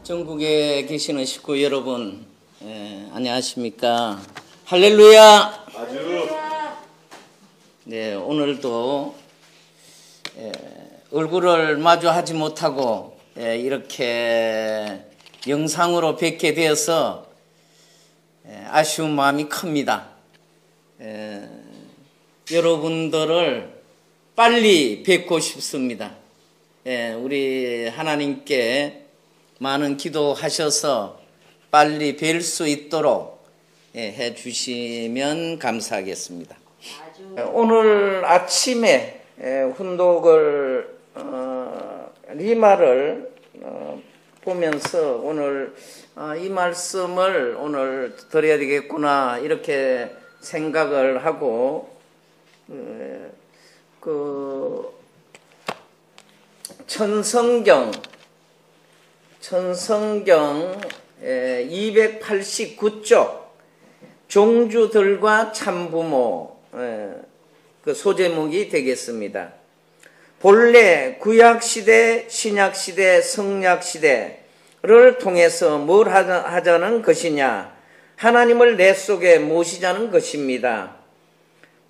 전국에 계시는 식구 여러분, 안녕하십니까? 할렐루야! 아주. 네, 오늘도 얼굴을 마주하지 못하고 이렇게 영상으로 뵙게 되어서 아쉬운 마음이 큽니다. 여러분들을 빨리 뵙고 싶습니다. 우리 하나님께 많은 기도하셔서 빨리 뵐 수 있도록 해 주시면 감사하겠습니다. 오늘 아침에 훈독을 리마를 보면서 오늘 이 말씀을 오늘 드려야 되겠구나 이렇게 생각을 하고 그 천성경 289쪽 종주들과 참부모 그 소제목이 되겠습니다. 본래 구약시대, 신약시대, 성약시대를 통해서 뭘 하자는 것이냐? 하나님을 내 속에 모시자는 것입니다.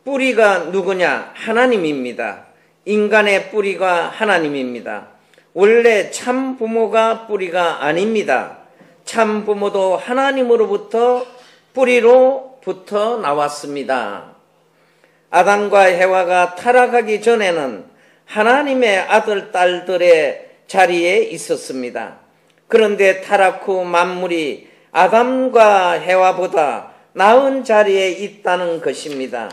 뿌리가 누구냐? 하나님입니다. 인간의 뿌리가 하나님입니다. 원래 참 부모가 뿌리가 아닙니다. 참 부모도 하나님으로부터 뿌리로부터 나왔습니다. 아담과 해와가 타락하기 전에는 하나님의 아들, 딸들의 자리에 있었습니다. 그런데 타락 후 만물이 아담과 해와보다 나은 자리에 있다는 것입니다.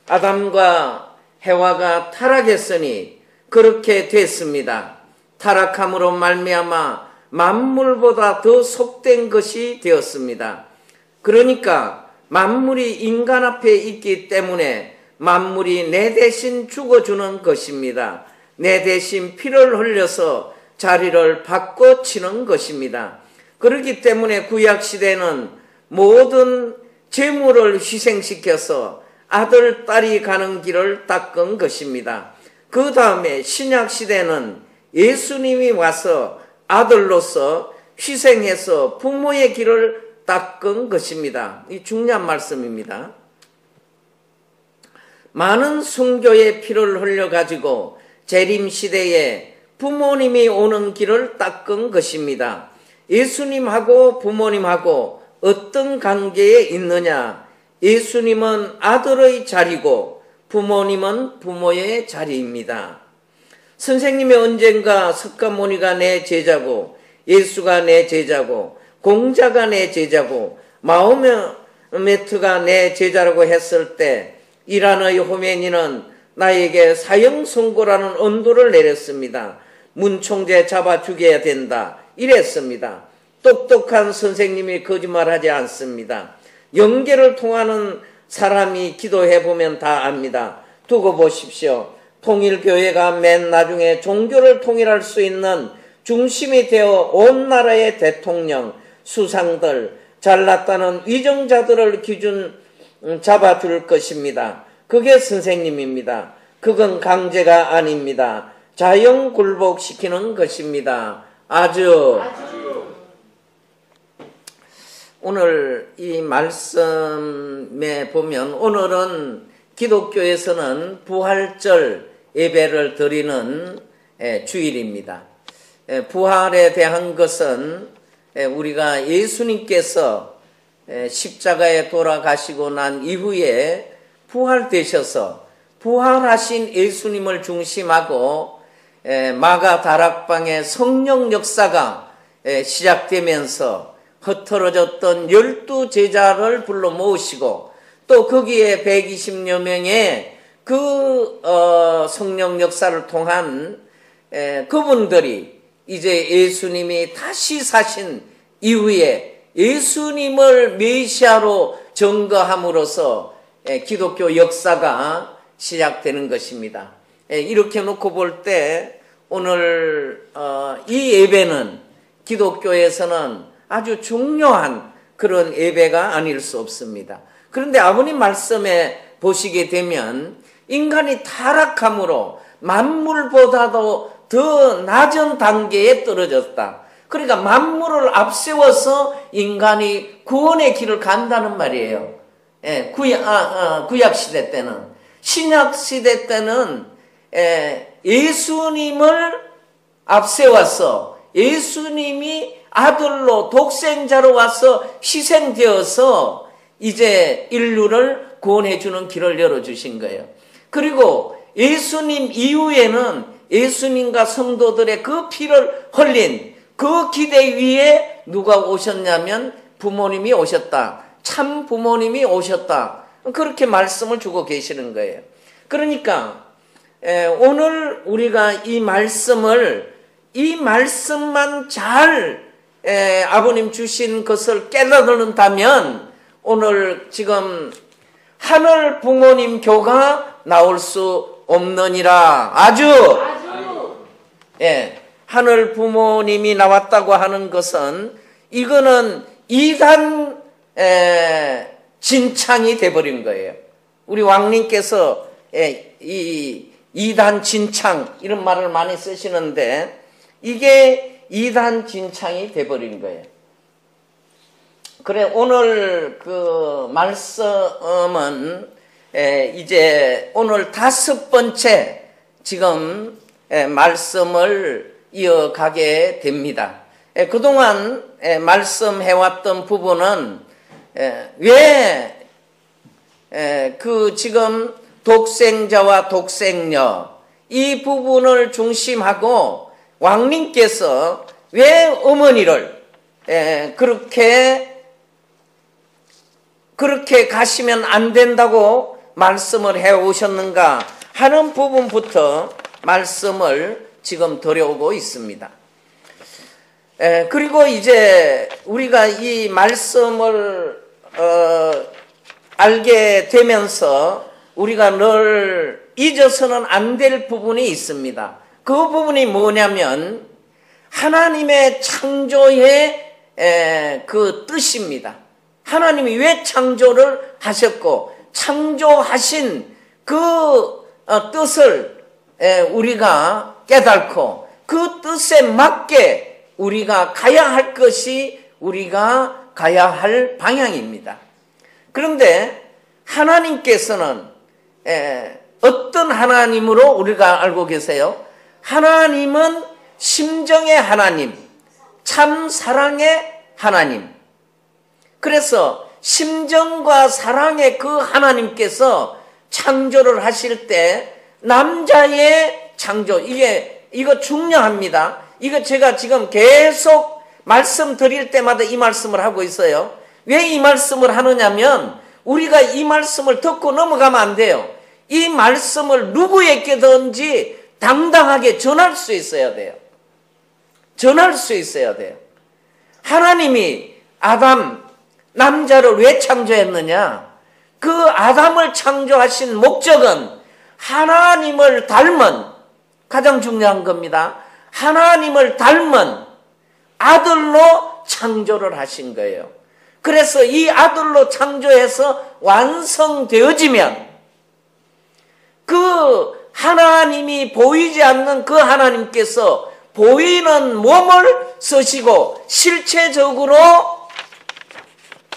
아담과 해와가 타락했으니 그렇게 됐습니다. 타락함으로 말미암아 만물보다 더 속된 것이 되었습니다. 그러니까 만물이 인간 앞에 있기 때문에 만물이 내 대신 죽어주는 것입니다. 내 대신 피를 흘려서 자리를 바꿔치는 것입니다. 그렇기 때문에 구약시대는 모든 재물을 희생시켜서 아들, 딸이 가는 길을 닦은 것입니다. 그 다음에 신약시대는 예수님이 와서 아들로서 희생해서 부모의 길을 닦은 것입니다. 이 중요한 말씀입니다. 많은 순교의 피를 흘려가지고 재림시대에 부모님이 오는 길을 닦은 것입니다. 예수님하고 부모님하고 어떤 관계에 있느냐? 예수님은 아들의 자리고 부모님은 부모의 자리입니다. 선생님이 언젠가 석가모니가 내 제자고 예수가 내 제자고 공자가 내 제자고 마호메트가 내 제자라고 했을 때 이란의 호메니는 나에게 사형선고라는 언도를 내렸습니다. 문총재 잡아 죽여야 된다 이랬습니다. 똑똑한 선생님이 거짓말하지 않습니다. 영계를 통하는 사람이 기도해보면 다 압니다. 두고 보십시오. 통일교회가 맨 나중에 종교를 통일할 수 있는 중심이 되어 온 나라의 대통령, 수상들, 잘났다는 위정자들을 기준 잡아줄 것입니다. 그게 선생님입니다. 그건 강제가 아닙니다. 자영 굴복시키는 것입니다. 아주. 오늘 이 말씀에 보면 오늘은 기독교에서는 부활절 예배를 드리는 주일입니다. 부활에 대한 것은 우리가 예수님께서 십자가에 돌아가시고 난 이후에 부활되셔서 부활하신 예수님을 중심하고 마가다락방의 성령 역사가 시작되면서 흩어졌던 12 제자를 불러 모으시고 또 거기에 120여 명의 그 성령 역사를 통한 그분들이 이제 예수님이 다시 사신 이후에 예수님을 메시아로 증거함으로써 기독교 역사가 시작되는 것입니다. 이렇게 놓고 볼 때 오늘 이 예배는 기독교에서는 아주 중요한 그런 예배가 아닐 수 없습니다. 그런데 아버님 말씀에 보시게 되면 인간이 타락함으로 만물보다도 더 낮은 단계에 떨어졌다. 그러니까 만물을 앞세워서 인간이 구원의 길을 간다는 말이에요. 예, 구약 시대 때는. 신약 시대 때는 예수님을 앞세워서 예수님이 아들로 독생자로 와서 희생되어서 이제 인류를 구원해 주는 길을 열어주신 거예요. 그리고 예수님 이후에는 예수님과 성도들의 그 피를 흘린 그 기대 위에 누가 오셨냐면 부모님이 오셨다. 참 부모님이 오셨다. 그렇게 말씀을 주고 계시는 거예요. 그러니까 오늘 우리가 이 말씀만 잘 아버님 주신 것을 깨달는다면 오늘 지금 하늘 부모님 교가 나올 수 없느니라. 아주 하늘 부모님이 나왔다고 하는 것은 이거는 이단 진창이 돼버린 거예요. 우리 왕님께서 이 이단 진창 이런 말을 많이 쓰시는데 이게 이단 진창이 돼버린 거예요. 그래 오늘 그 말씀은 이제 오늘 5번째 지금 말씀을 이어가게 됩니다. 그동안 말씀해왔던 부분은 왜 그 지금 독생자와 독생녀 이 부분을 중심하고 왕님께서 왜 어머니를 그렇게 가시면 안 된다고 말씀을 해오셨는가 하는 부분부터 말씀을 지금 드려오고 있습니다. 그리고 이제 우리가 이 말씀을 알게 되면서 우리가 늘 잊어서는 안 될 부분이 있습니다. 그 부분이 뭐냐면 하나님의 창조의 그 뜻입니다. 하나님이 왜 창조를 하셨고 창조하신 그 뜻을 우리가 깨닫고 그 뜻에 맞게 우리가 가야 할 것이 우리가 가야 할 방향입니다. 그런데 하나님께서는 어떤 하나님으로 우리가 알고 계세요? 하나님은 심정의 하나님, 참 사랑의 하나님. 그래서 심정과 사랑의 그 하나님께서 창조를 하실 때 남자의 창조, 이거 중요합니다. 이거 제가 지금 계속 말씀드릴 때마다 이 말씀을 하고 있어요. 왜 이 말씀을 하느냐면 우리가 이 말씀을 듣고 넘어가면 안 돼요. 이 말씀을 누구에게든지 당당하게 전할 수 있어야 돼요. 전할 수 있어야 돼요. 하나님이 아담, 남자를 왜 창조했느냐? 그 아담을 창조하신 목적은 하나님을 닮은, 가장 중요한 겁니다. 하나님을 닮은 아들로 창조를 하신 거예요. 그래서 이 아들로 창조해서 완성되어지면 그 하나님이 보이지 않는 그 하나님께서 보이는 몸을 쓰시고 실체적으로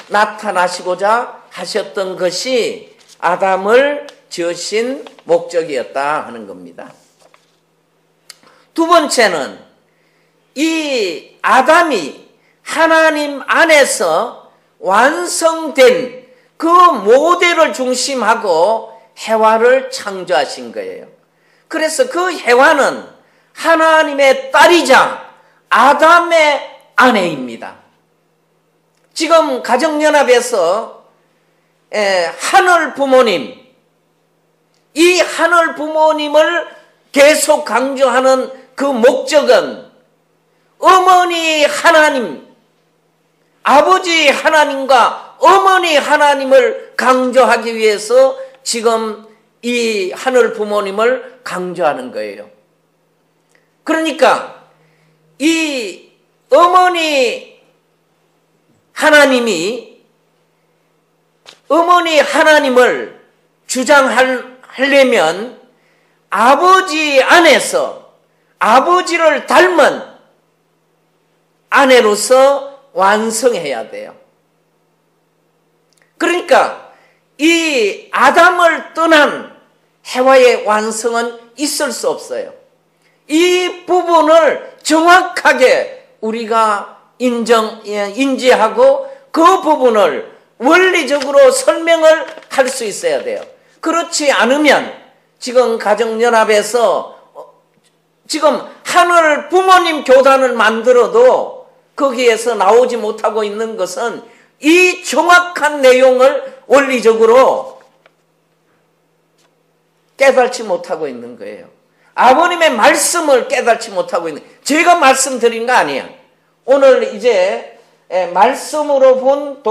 나타나시고자 하셨던 것이 아담을 지으신 목적이었다 하는 겁니다. 두 번째는 이 아담이 하나님 안에서 완성된 그 모델을 중심하고 해와를 창조하신 거예요. 그래서 그 해와는 하나님의 딸이자 아담의 아내입니다. 지금 가정연합에서 하늘 부모님, 이 하늘 부모님을 계속 강조하는 그 목적은 어머니 하나님, 아버지 하나님과 어머니 하나님을 강조하기 위해서 지금 이 하늘 부모님을 강조하는 거예요. 그러니까 이 어머니 하나님이 어머니 하나님을 주장하려면 아버지 안에서 아버지를 닮은 아내로서 완성해야 돼요. 그러니까 이 아담을 떠난 해와의 완성은 있을 수 없어요. 이 부분을 정확하게 우리가 인지하고 그 부분을 원리적으로 설명을 할 수 있어야 돼요. 그렇지 않으면 지금 가정연합에서 지금 하늘 부모님 교단을 만들어도 거기에서 나오지 못하고 있는 것은 이 정확한 내용을 원리적으로 깨닫지 못하고 있는 거예요. 아버님의 말씀을 깨닫지 못하고 있는, 제가 말씀드린 거 아니에요. 오늘 이제 말씀으로 본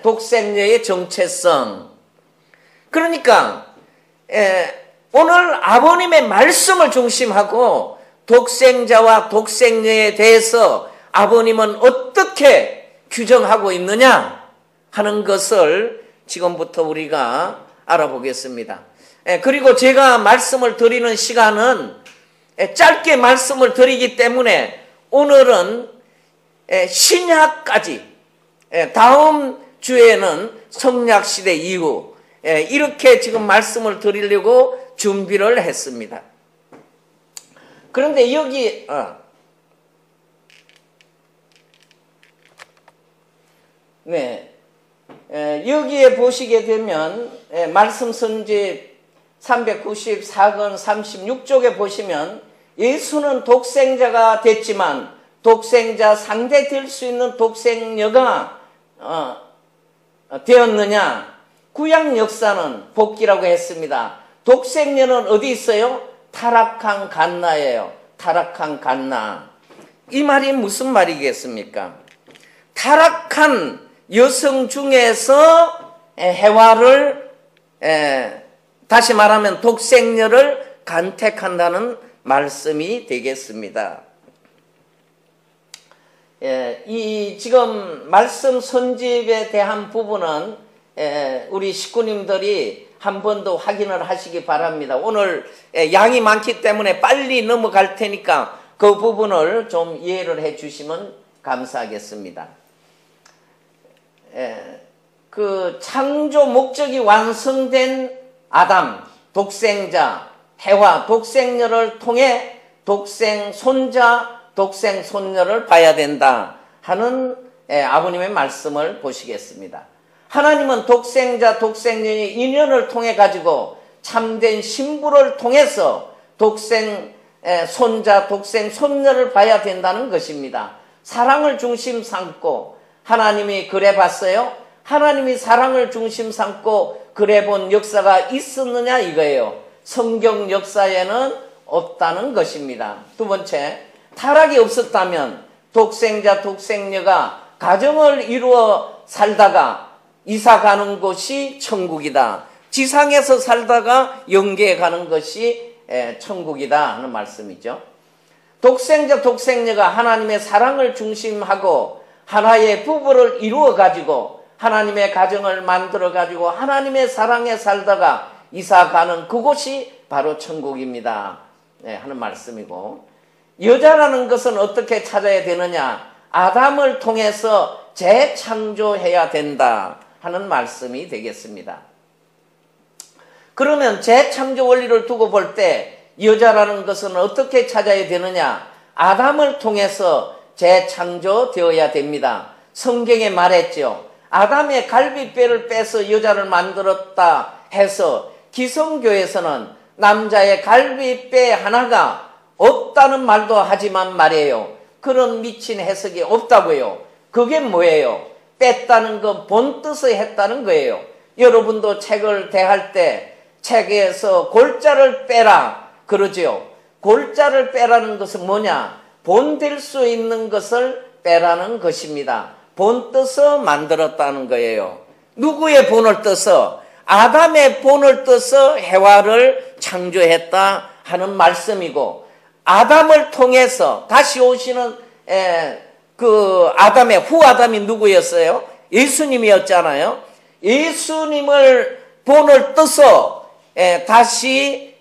독생녀의 정체성. 그러니까 오늘 아버님의 말씀을 중심하고 독생자와 독생녀에 대해서 아버님은 어떻게 규정하고 있느냐 하는 것을 지금부터 우리가 알아보겠습니다. 그리고 제가 말씀을 드리는 시간은 짧게 말씀을 드리기 때문에 오늘은 신약까지, 다음 주에는 성약시대 이후 이렇게 지금 말씀을 드리려고 준비를 했습니다. 그런데 여기 여기에 보시게 되면 말씀 선지 394권 36쪽에 보시면 예수는 독생자가 됐지만 독생자 상대 될 수 있는 독생녀가 되었느냐? 구약 역사는 복기라고 했습니다. 독생녀는 어디 있어요? 타락한 갓나예요. 타락한 갓나. 이 말이 무슨 말이겠습니까? 타락한 여성 중에서 해와를 다시 말하면 독생녀를 간택한다는 말씀이 되겠습니다. 이 지금 말씀 선집에 대한 부분은 우리 식구님들이 한 번 더 확인을 하시기 바랍니다. 오늘 양이 많기 때문에 빨리 넘어갈 테니까 그 부분을 좀 이해를 해 주시면 감사하겠습니다. 그 창조 목적이 완성된 아담, 독생자, 해와, 독생녀를 통해 독생 손자, 독생 손녀를 봐야 된다 하는 아버님의 말씀을 보시겠습니다. 하나님은 독생자, 독생녀의 인연을 통해 가지고 참된 신부를 통해서 독생 손자, 독생 손녀를 봐야 된다는 것입니다. 사랑을 중심 삼고 하나님이 그래 봤어요? 하나님이 사랑을 중심 삼고 그래 본 역사가 있었느냐 이거예요. 성경 역사에는 없다는 것입니다. 두 번째, 타락이 없었다면 독생자, 독생녀가 가정을 이루어 살다가 이사 가는 곳이 천국이다. 지상에서 살다가 영계에 가는 것이 천국이다 하는 말씀이죠. 독생자, 독생녀가 하나님의 사랑을 중심하고 하나의 부부를 이루어 가지고 하나님의 가정을 만들어 가지고 하나님의 사랑에 살다가 이사 가는 그곳이 바로 천국입니다 하는 말씀이고, 여자라는 것은 어떻게 찾아야 되느냐? 아담을 통해서 재창조해야 된다 하는 말씀이 되겠습니다. 그러면 재창조 원리를 두고 볼 때 여자라는 것은 어떻게 찾아야 되느냐? 아담을 통해서 재창조되어야 됩니다. 성경에 말했죠. 아담의 갈비뼈를 빼서 여자를 만들었다 해서 기성교에서는 남자의 갈비뼈 하나가 없다는 말도 하지만 말이에요. 그런 미친 해석이 없다고요. 그게 뭐예요? 뺐다는 건 본 뜻을 했다는 거예요. 여러분도 책을 대할 때 책에서 골자를 빼라 그러지요. 골자를 빼라는 것은 뭐냐? 본될 수 있는 것을 빼라는 것입니다. 본 뜻을 만들었다는 거예요. 누구의 본을 떠서? 아담의 본을 떠서 해와를 창조했다 하는 말씀이고, 아담을 통해서 다시 오시는 그 아담의 후아담이 누구였어요? 예수님이었잖아요. 예수님을 본을 떠서 다시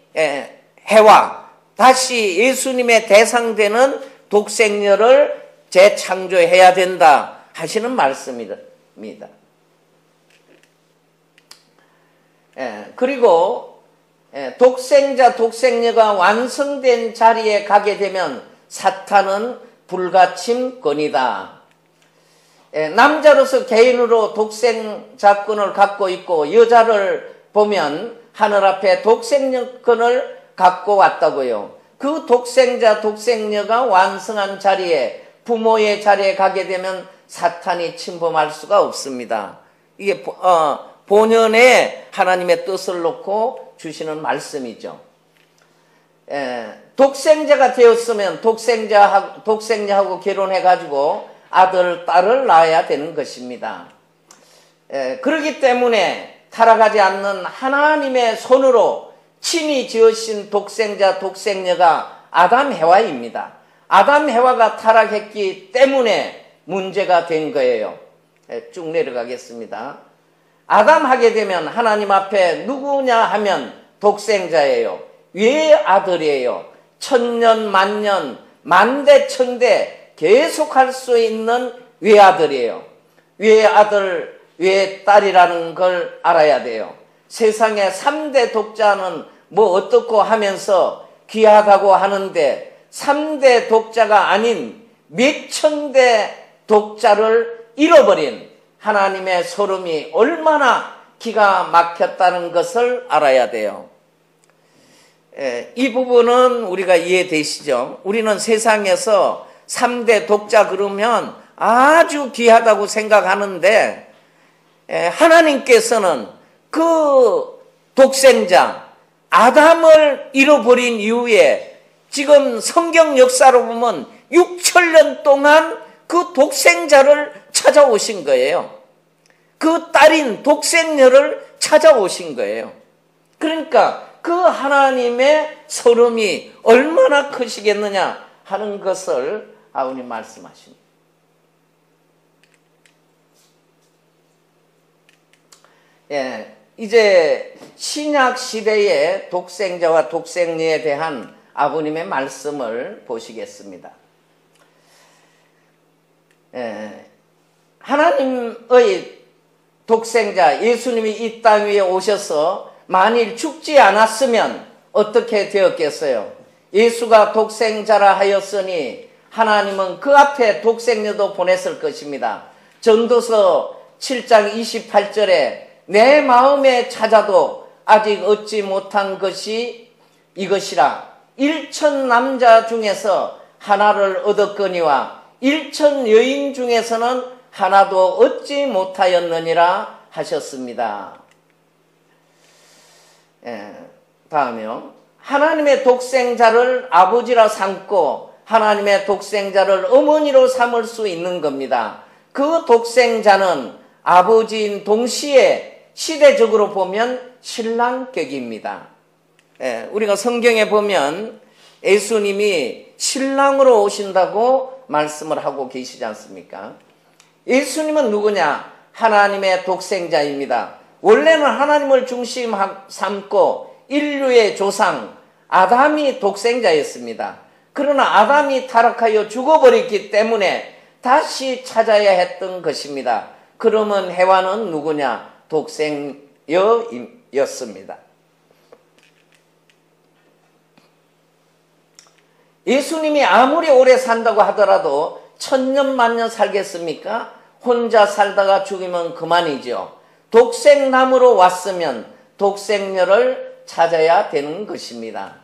해와, 다시 예수님의 대상되는 독생녀를 재창조해야 된다 하시는 말씀입니다. 그리고 독생자, 독생녀가 완성된 자리에 가게 되면 사탄은 불가침권이다. 남자로서 개인으로 독생자권을 갖고 있고 여자를 보면 하늘 앞에 독생녀권을 갖고 왔다고요. 그 독생자, 독생녀가 완성한 자리에, 부모의 자리에 가게 되면 사탄이 침범할 수가 없습니다. 이게 본연의 하나님의 뜻을 놓고 주시는 말씀이죠. 독생자가 되었으면 독생자하고 결혼해가지고 아들, 딸을 낳아야 되는 것입니다. 그렇기 때문에 타락하지 않는 하나님의 손으로 친히 지으신 독생자, 독생녀가 아담, 해와입니다. 아담, 해와가 타락했기 때문에 문제가 된 거예요. 쭉 내려가겠습니다. 아담 하게 되면 하나님 앞에 누구냐 하면 독생자예요. 외아들이에요. 천년, 만년, 만대, 천대 계속 할 수 있는 외아들이에요. 외아들, 외딸이라는 걸 알아야 돼요. 세상에 3대 독자는 뭐 어떻고 하면서 귀하다고 하는데 3대 독자가 아닌 몇천 대 독자를 잃어버린 하나님의 소름이 얼마나 기가 막혔다는 것을 알아야 돼요. 이 부분은 우리가 이해되시죠? 우리는 세상에서 3대 독자 그러면 아주 귀하다고 생각하는데 하나님께서는 그 독생자 아담을 잃어버린 이후에 지금 성경 역사로 보면 6천년 동안 그 독생자를 찾아오신 거예요. 그 딸인 독생녀를 찾아오신 거예요. 그러니까 그 하나님의 소름이 얼마나 크시겠느냐 하는 것을 아버님 말씀하십니다. 이제 신약 시대의 독생자와 독생녀에 대한 아버님의 말씀을 보시겠습니다. 하나님의 독생자 예수님이 이 땅 위에 오셔서 만일 죽지 않았으면 어떻게 되었겠어요? 예수가 독생자라 하였으니 하나님은 그 앞에 독생녀도 보냈을 것입니다. 전도서 7장 28절에 내 마음에 찾아도 아직 얻지 못한 것이 이것이라. 1천 남자 중에서 하나를 얻었거니와 1천 여인 중에서는 하나도 얻지 못하였느니라 하셨습니다. 다음이요. 하나님의 독생자를 아버지라 삼고 하나님의 독생자를 어머니로 삼을 수 있는 겁니다. 그 독생자는 아버지인 동시에 시대적으로 보면 신랑격입니다. 우리가 성경에 보면 예수님이 신랑으로 오신다고 말씀을 하고 계시지 않습니까? 예수님은 누구냐? 하나님의 독생자입니다. 원래는 하나님을 중심 삼고 인류의 조상 아담이 독생자였습니다. 그러나 아담이 타락하여 죽어버렸기 때문에 다시 찾아야 했던 것입니다. 그러면 해와는 누구냐? 독생여였습니다. 예수님이 아무리 오래 산다고 하더라도 천년 만년 살겠습니까? 혼자 살다가 죽으면 그만이죠. 독생남으로 왔으면 독생녀를 찾아야 되는 것입니다.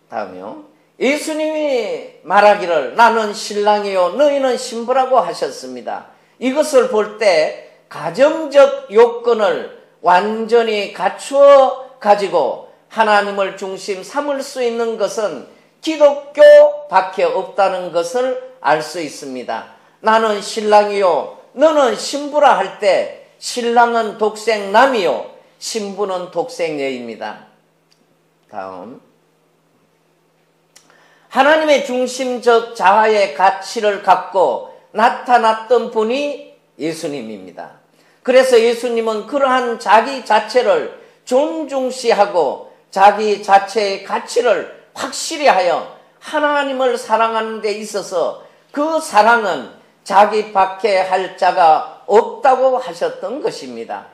다음이요. 예수님이 말하기를 나는 신랑이요 너희는 신부라고 하셨습니다. 이것을 볼 때 가정적 요건을 완전히 갖추어 가지고 하나님을 중심 삼을 수 있는 것은 기독교밖에 없다는 것을 알 수 있습니다. 나는 신랑이요 너는 신부라 할 때 신랑은 독생남이요 신부는 독생여입니다. 다음, 하나님의 중심적 자아의 가치를 갖고 나타났던 분이 예수님입니다. 그래서 예수님은 그러한 자기 자체를 존중시하고 자기 자체의 가치를 확실히 하여 하나님을 사랑하는 데 있어서 그 사랑은 자기밖에 할 자가 없다고 하셨던 것입니다.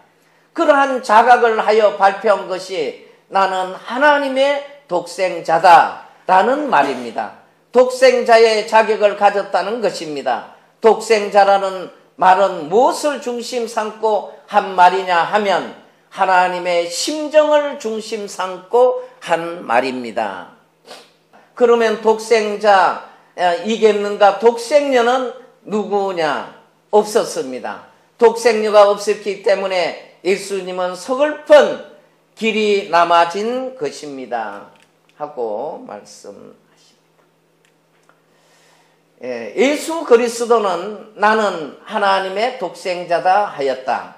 그러한 자각을 하여 발표한 것이 나는 하나님의 독생자다라는 말입니다. 독생자의 자격을 가졌다는 것입니다. 독생자라는 말은 무엇을 중심 삼고 한 말이냐 하면 하나님의 심정을 중심 삼고 한 말입니다. 그러면 독생자이겠는가? 독생녀는 누구냐? 없었습니다. 독생녀가 없었기 때문에 예수님은 서글픈 길이 남아진 것입니다 하고 말씀하십니다. 예수 그리스도는 나는 하나님의 독생자다 하였다.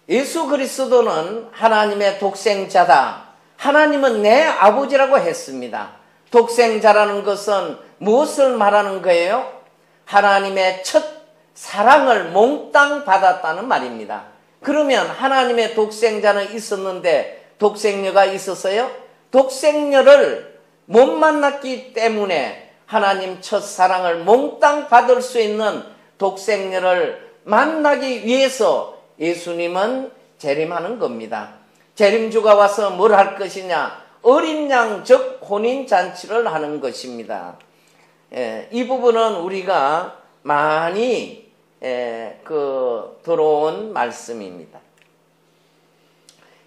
예수 그리스도는 하나님의 독생자다. 하나님은 내 아버지라고 했습니다. 독생자라는 것은 무엇을 말하는 거예요? 하나님의 첫 사랑을 몽땅 받았다는 말입니다. 그러면 하나님의 독생자는 있었는데 독생녀가 있었어요? 독생녀를 못 만났기 때문에 하나님 첫 사랑을 몽땅 받을 수 있는 독생녀를 만나기 위해서 예수님은 재림하는 겁니다. 재림주가 와서 뭘 할 것이냐? 어린 양 즉 혼인잔치를 하는 것입니다. 이 부분은 우리가 많이 들어온 말씀입니다.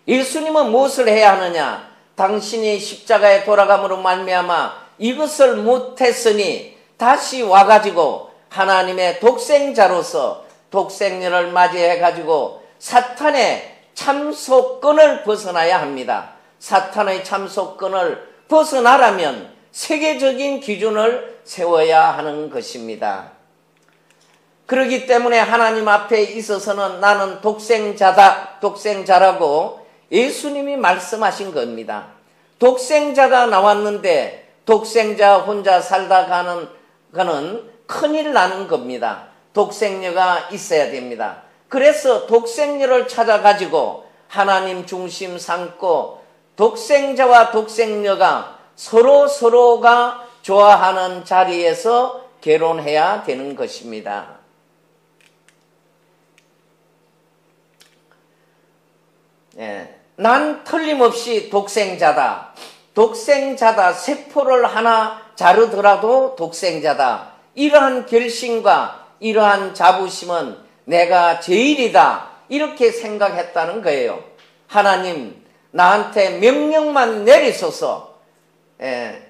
예수님은 무엇을 해야 하느냐? 당신이 십자가에 돌아감으로 말미암아 이것을 못했으니 다시 와가지고 하나님의 독생자로서 독생녀를 맞이해가지고 사탄의 참소권을 벗어나야 합니다. 사탄의 참소권을 벗어나려면 세계적인 기준을 세워야 하는 것입니다. 그렇기 때문에 하나님 앞에 있어서는 나는 독생자라고 예수님이 말씀하신 겁니다. 독생자가 나왔는데 독생자 혼자 살다 가는 큰일 나는 겁니다. 독생녀가 있어야 됩니다. 그래서 독생녀를 찾아가지고 하나님 중심 삼고 독생자와 독생녀가 서로가 좋아하는 자리에서 결혼해야 되는 것입니다. 난 틀림없이 독생자다. 독생자다. 세포를 하나 자르더라도 독생자다. 이러한 결심과 이러한 자부심은 내가 제일이다. 이렇게 생각했다는 거예요. 하나님 나한테 명령만 내리소서.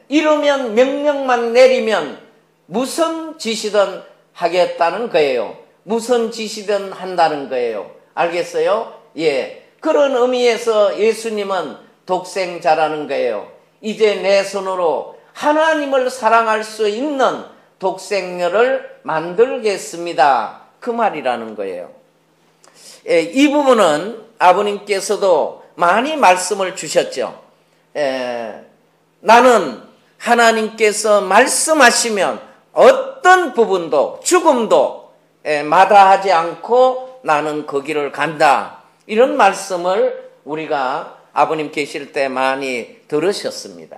이러면 명령만 내리면 무슨 짓이든 하겠다는 거예요. 무슨 짓이든 한다는 거예요. 알겠어요? 예. 그런 의미에서 예수님은 독생자라는 거예요. 이제 내 손으로 하나님을 사랑할 수 있는 독생녀를 만들겠습니다. 그 말이라는 거예요. 이 부분은 아버님께서도 많이 말씀을 주셨죠. 나는 하나님께서 말씀하시면 어떤 부분도 죽음도 마다하지 않고 나는 그 길을 간다. 이런 말씀을 우리가 아버님 계실 때 많이 들으셨습니다.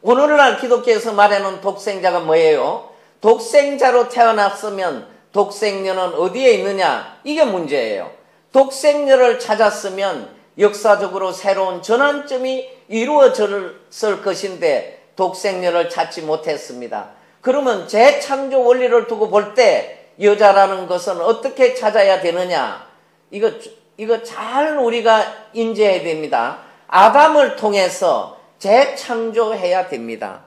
오늘날 기독교에서 말하는 독생자가 뭐예요? 독생자로 태어났으면 독생녀는 어디에 있느냐? 이게 문제예요. 독생녀를 찾았으면 역사적으로 새로운 전환점이 이루어졌을 것인데 독생녀를 찾지 못했습니다. 그러면 재창조 원리를 두고 볼 때 여자라는 것은 어떻게 찾아야 되느냐? 이거 잘 우리가 인지해야 됩니다. 아담을 통해서 재창조해야 됩니다.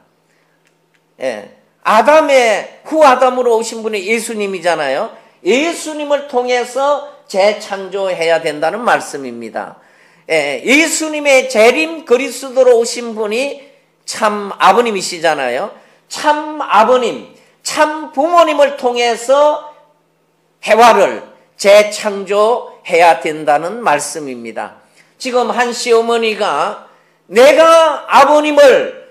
아담의 후아담으로 오신 분이 예수님이잖아요. 예수님을 통해서 재창조해야 된다는 말씀입니다. 예수님의 재림 그리스도로 오신 분이 참 아버님이시잖아요. 참 아버님, 참 부모님을 통해서 해화를 재창조해야 된다는 말씀입니다. 지금 한 시어머니가 내가 아버님을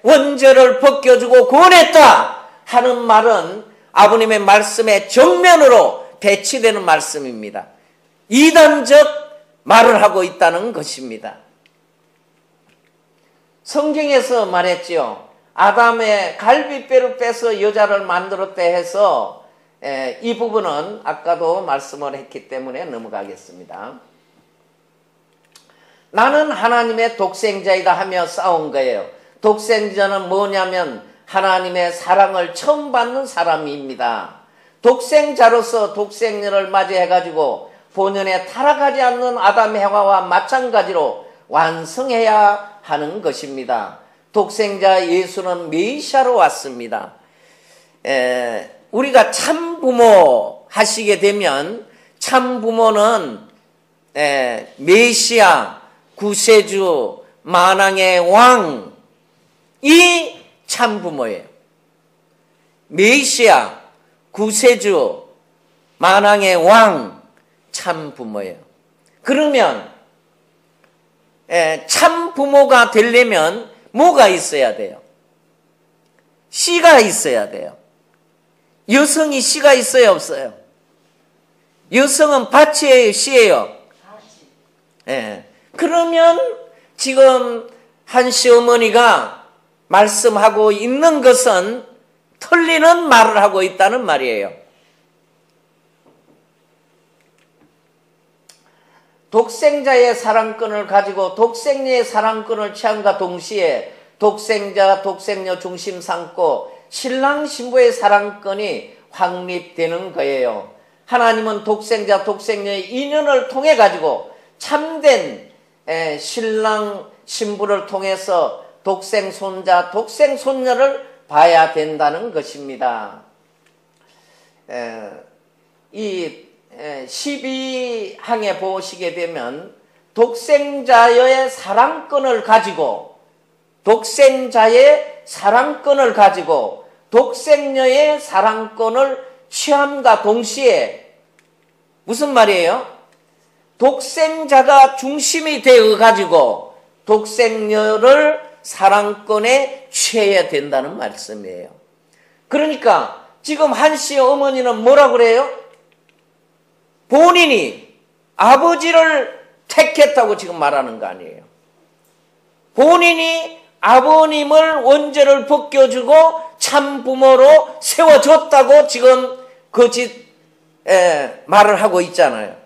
원죄를 벗겨주고 구원했다 하는 말은 아버님의 말씀에 정면으로 배치되는 말씀입니다. 이단적 말을 하고 있다는 것입니다. 성경에서 말했지요. 아담의 갈비뼈를 빼서 여자를 만들었다 해서 이 부분은 아까도 말씀을 했기 때문에 넘어가겠습니다. 나는 하나님의 독생자이다 하며 싸운 거예요. 독생자는 뭐냐면 하나님의 사랑을 처음 받는 사람입니다. 독생자로서 독생녀를 맞이해가지고 본연에 타락하지 않는 아담 해와와 마찬가지로 완성해야 하는 것입니다. 독생자 예수는 메시아로 왔습니다. 우리가 참부모 하시게 되면 참부모는 메시아, 구세주, 만왕의 왕이 참부모예요. 메시아, 구세주, 만왕의 왕 참부모예요. 그러면 참부모가 되려면 뭐가 있어야 돼요? 씨가 있어야 돼요. 여성이 씨가 있어요, 없어요? 여성은 밭이에요, 씨예요? 그러면 지금 한씨 어머니가 말씀하고 있는 것은 틀리는 말을 하고 있다는 말이에요. 독생자의 사랑권을 가지고 독생녀의 사랑권을 취함과 동시에 독생자, 독생녀 중심 삼고 신랑 신부의 사랑권이 확립되는 거예요. 하나님은 독생자, 독생녀의 인연을 통해 가지고 참된 신랑 신부를 통해서 독생 손자, 독생 손녀를 봐야 된다는 것입니다. 이 12항에 보시게 되면 독생자의 사랑권을 가지고 독생자의 사랑권을 가지고 독생녀의 사랑권을 취함과 동시에 무슨 말이에요? 독생자가 중심이 되어 가지고 독생녀를 사랑권에 취해야 된다는 말씀이에요. 그러니까 지금 한씨 어머니는 뭐라고 그래요? 본인이 아버지를 택했다고 지금 말하는 거 아니에요. 본인이 아버님을 원죄를 벗겨주고 참부모로 세워줬다고 지금 거짓 말을 하고 있잖아요.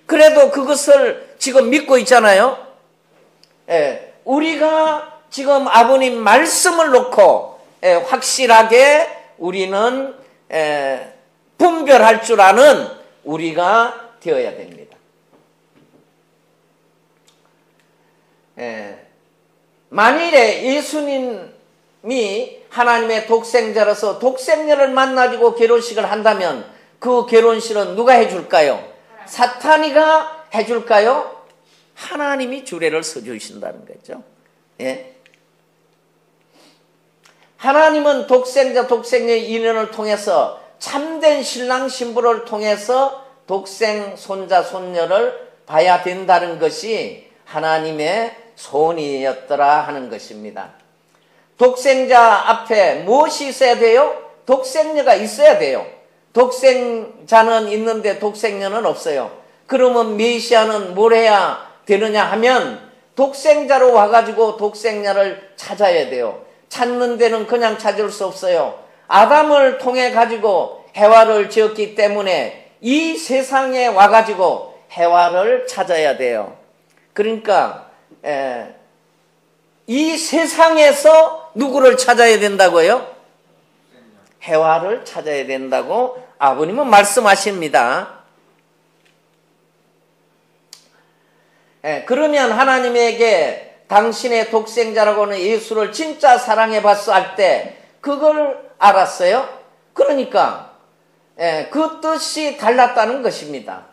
그래도 그것을 지금 믿고 있잖아요. 우리가 지금 아버님 말씀을 놓고 확실하게 우리는 분별할 줄 아는 우리가 되어야 됩니다. 만일에 예수님이 하나님의 독생자로서 독생녀를 만나주고 결혼식을 한다면 그 결혼식은 누가 해줄까요? 사탄이가 해줄까요? 하나님이 주례를 서주신다는 거죠. 하나님은 독생자, 독생녀의 인연을 통해서 참된 신랑 신부를 통해서 독생 손자, 손녀를 봐야 된다는 것이 하나님의 소원이었더라 하는 것입니다. 독생자 앞에 무엇이 있어야 돼요? 독생녀가 있어야 돼요. 독생자는 있는데 독생녀는 없어요. 그러면 메시아는 뭘 해야 되느냐 하면 독생자로 와가지고 독생녀를 찾아야 돼요. 찾는 데는 그냥 찾을 수 없어요. 아담을 통해 가지고 해와를 지었기 때문에 이 세상에 와가지고 해와를 찾아야 돼요. 그러니까 이 세상에서 누구를 찾아야 된다고요? 해와를 찾아야 된다고 아버님은 말씀하십니다. 그러면 하나님에게 당신의 독생자라고는 예수를 진짜 사랑해 봤어 할 때 그걸 알았어요. 그러니까 그 뜻이 달랐다는 것입니다.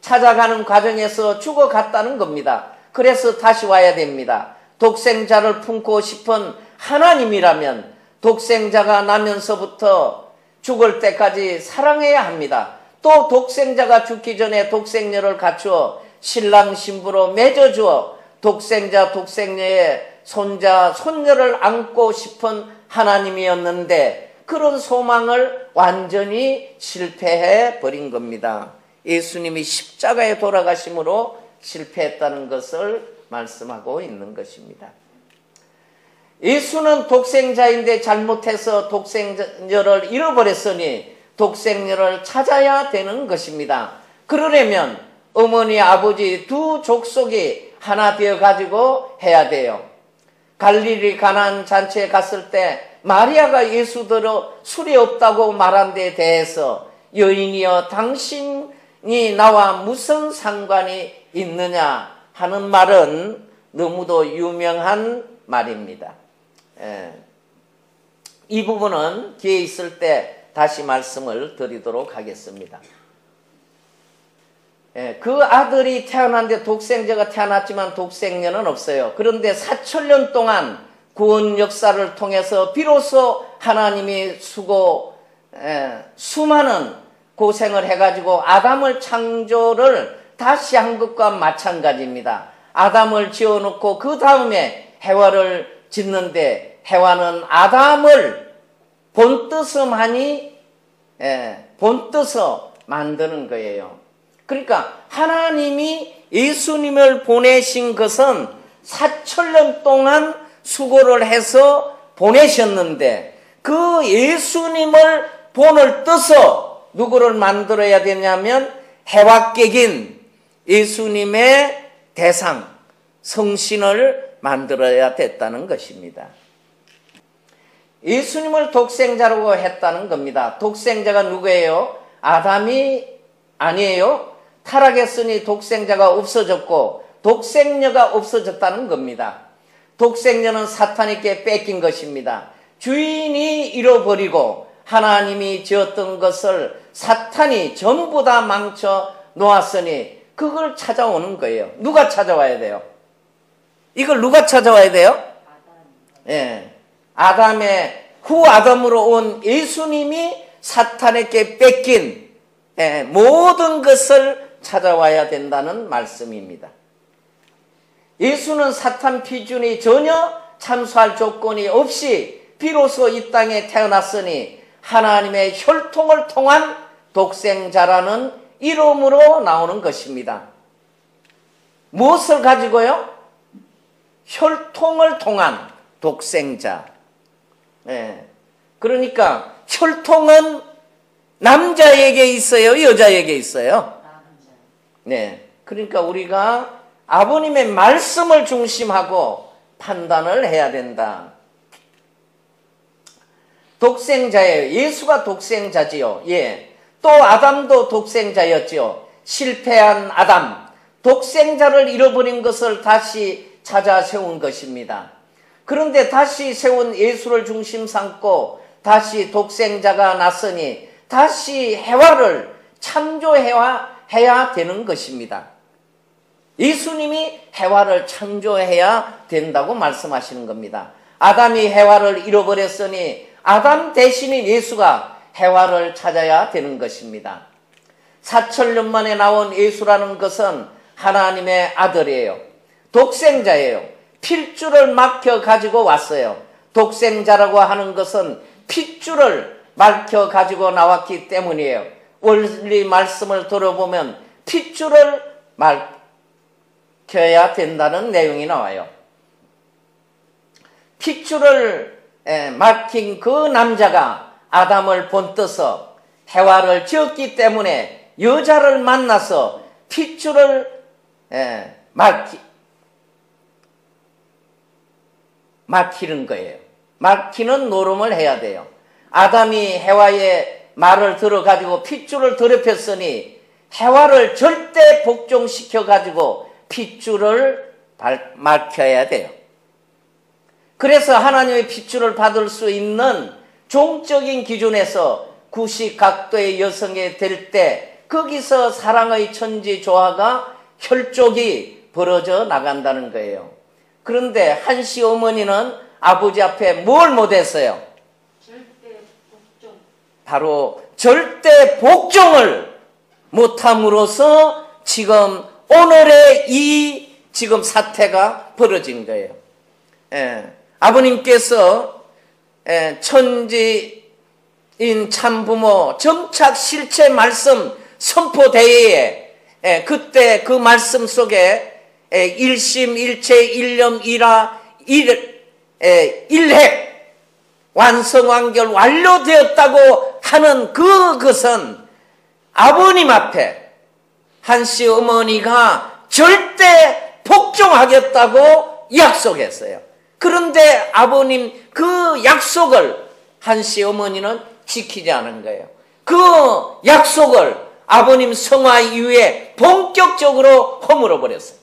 찾아가는 과정에서 죽어갔다는 겁니다. 그래서 다시 와야 됩니다. 독생자를 품고 싶은 하나님이라면 독생자가 나면서부터 죽을 때까지 사랑해야 합니다. 또 독생자가 죽기 전에 독생녀를 갖추어 신랑 신부로 맺어주어 독생자 독생녀의 손자 손녀를 안고 싶은 하나님이었는데 그런 소망을 완전히 실패해 버린 겁니다. 예수님이 십자가에 돌아가심으로 실패했다는 것을 말씀하고 있는 것입니다. 예수는 독생자인데 잘못해서 독생자를 잃어버렸으니 독생자를 찾아야 되는 것입니다. 그러려면 어머니, 아버지 두 족속이 하나 되어 가지고 해야 돼요. 갈릴리 가나안 잔치에 갔을 때 마리아가 예수더러 술이 없다고 말한 데 대해서 여인이여 당신이 나와 무슨 상관이 있느냐 하는 말은 너무도 유명한 말입니다. 이 부분은 기회 있을 때 다시 말씀을 드리도록 하겠습니다. 그 아들이 태어났는데 독생자가 태어났지만 독생녀는 없어요. 그런데 4천년 동안 구원 역사를 통해서 비로소 하나님이 수많은 고생을 해가지고 아담을 창조를 다시 한 것과 마찬가지입니다. 아담을 지어놓고 그 다음에 해와를 짓는데 해와는 아담을 본뜻음하니 본뜻어 만드는 거예요. 그러니까 하나님이 예수님을 보내신 것은 4천년 동안 수고를 해서 보내셨는데 그 예수님을 본을 떠서 누구를 만들어야 되냐면 해와객인 예수님의 대상, 성신을 만들어야 됐다는 것입니다. 예수님을 독생자라고 했다는 겁니다. 독생자가 누구예요? 아담이 아니에요. 타락했으니 독생자가 없어졌고 독생녀가 없어졌다는 겁니다. 독생녀는 사탄에게 뺏긴 것입니다. 주인이 잃어버리고 하나님이 지었던 것을 사탄이 전부 다 망쳐 놓았으니 그걸 찾아오는 거예요. 누가 찾아와야 돼요? 이걸 누가 찾아와야 돼요? 아담의 후 아담으로 온 예수님이 사탄에게 뺏긴 모든 것을 찾아와야 된다는 말씀입니다. 예수는 사탄 피준이 전혀 참수할 조건이 없이 비로소 이 땅에 태어났으니 하나님의 혈통을 통한 독생자라는 이름으로 나오는 것입니다. 무엇을 가지고요? 혈통을 통한 독생자. 그러니까 혈통은 남자에게 있어요? 여자에게 있어요? 네. 그러니까 우리가 아버님의 말씀을 중심하고 판단을 해야 된다. 독생자예요. 예수가 독생자지요. 또 아담도 독생자였지요. 실패한 아담, 독생자를 잃어버린 것을 다시 찾아 세운 것입니다. 그런데 다시 세운 예수를 중심 삼고 다시 독생자가 났으니 다시 해와를 창조해야 되는 것입니다. 예수님이 해와를 창조해야 된다고 말씀하시는 겁니다. 아담이 해와를 잃어버렸으니 아담 대신인 예수가 해와를 찾아야 되는 것입니다. 4천년 만에 나온 예수라는 것은 하나님의 아들이에요. 독생자예요. 필주를 맡겨 가지고 왔어요. 독생자라고 하는 것은 핏줄을 맡겨 가지고 나왔기 때문이에요. 원리 말씀을 들어보면 핏줄을 맡겨야 된다는 내용이 나와요. 핏줄을 맡긴 그 남자가 아담을 본떠서 해와를 지었기 때문에 여자를 만나서 핏줄을 맡기는 거예요. 맡기는 노름을 해야 돼요. 아담이 해와의 말을 들어가지고 핏줄을 더럽혔으니 해와를 절대 복종시켜가지고 핏줄을 맡겨야 돼요. 그래서 하나님의 핏줄을 받을 수 있는 종적인 기준에서 구식각도의 여성이 될 때 거기서 사랑의 천지조화가 혈족이 벌어져 나간다는 거예요. 그런데 한시 어머니는 아버지 앞에 뭘 못했어요? 절대 복종. 바로 절대 복종을 못함으로써 지금 오늘의 이 지금 사태가 벌어진 거예요. 아버님께서 천지인 참부모 정착 실체 말씀 선포 대회에 그때 그 말씀 속에 일심 일체 일념 일화 일핵 완성완결 완료되었다고 하는 그것은 아버님 앞에 한씨 어머니가 절대 복종하겠다고 약속했어요. 그런데 아버님 그 약속을 한씨 어머니는 지키지 않은 거예요. 그 약속을 아버님 성화 이후에 본격적으로 허물어 버렸어요.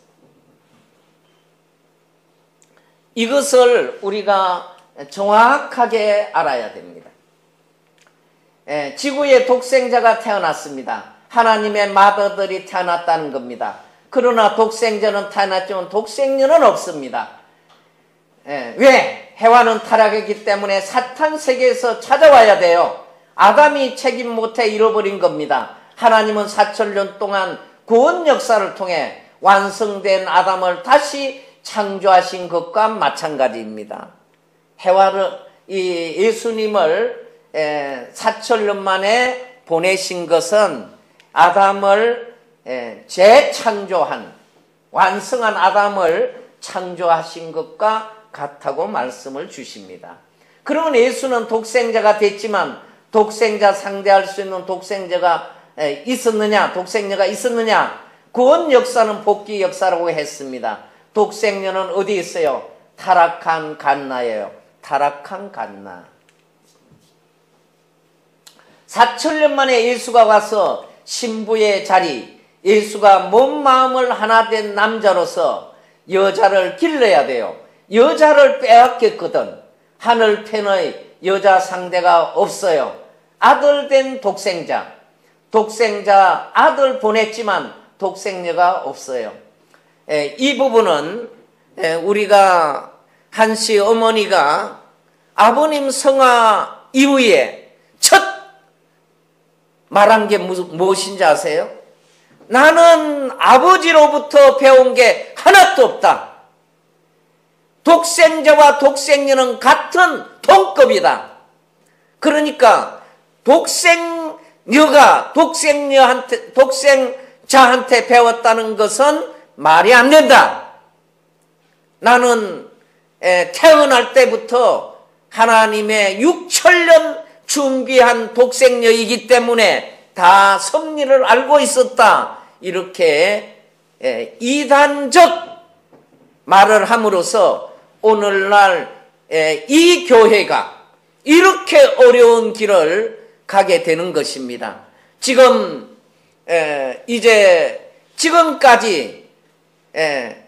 이것을 우리가 정확하게 알아야 됩니다. 지구에 독생자가 태어났습니다. 하나님의 맏아들이 태어났다는 겁니다. 그러나 독생자는 태어났지만 독생녀는 없습니다. 왜? 해와는 타락했기 때문에 사탄 세계에서 찾아와야 돼요. 아담이 책임 못해 잃어버린 겁니다. 하나님은 4,000년 동안 구원 역사를 통해 완성된 아담을 다시 창조하신 것과 마찬가지입니다. 해와를, 예수님을 4,000년 만에 보내신 것은 아담을 재창조한, 완성한 아담을 창조하신 것과 같다고 말씀을 주십니다. 그러면 예수는 독생자가 됐지만 독생자 상대할 수 있는 독생자가 있었느냐? 독생자가 있었느냐? 구원 역사는 복귀 역사라고 했습니다. 독생자는 어디 있어요? 타락한 갓나예요. 타락한 갓나. 4,000년 만에 예수가 와서 신부의 자리, 예수가 몸 마음을 하나 된 남자로서 여자를 길러야 돼요. 여자를 빼앗겼거든. 하늘편의 여자 상대가 없어요. 아들 된 독생자, 독생자 아들 보냈지만 독생녀가 없어요. 이 부분은 우리가 한씨 어머니가 아버님 성화 이후에 첫 말한 게 무엇인지 아세요? 나는 아버지로부터 배운 게 하나도 없다. 독생자와 독생녀는 같은 동급이다. 그러니까 독생녀가 독생자한테 배웠다는 것은 말이 안 된다. 나는 태어날 때부터 하나님의 6,000년 준비한 독생녀이기 때문에 다 섭리를 알고 있었다. 이렇게 이단적 말을 함으로써 오늘날 이 교회가 이렇게 어려운 길을 가게 되는 것입니다. 지금 이제 지금까지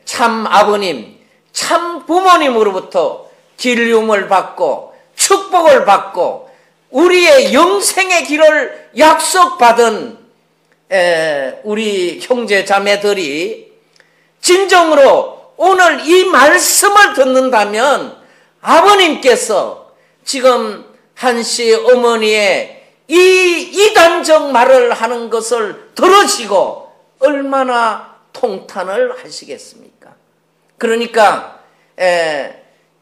참 아버님, 참 부모님으로부터 길림을 받고 축복을 받고 우리의 영생의 길을 약속받은 우리 형제 자매들이 진정으로 오늘 이 말씀을 듣는다면 아버님께서 지금 한씨 어머니의 이 이단적 말을 하는 것을 들으시고 얼마나 통탄을 하시겠습니까? 그러니까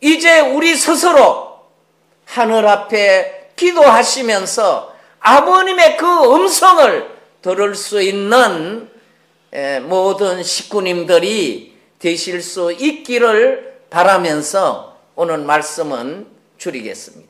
이제 우리 스스로 하늘 앞에 기도하시면서 아버님의 그 음성을 들을 수 있는 모든 식구님들이 되실 수 있기를 바라면서 오늘 말씀은 줄이겠습니다.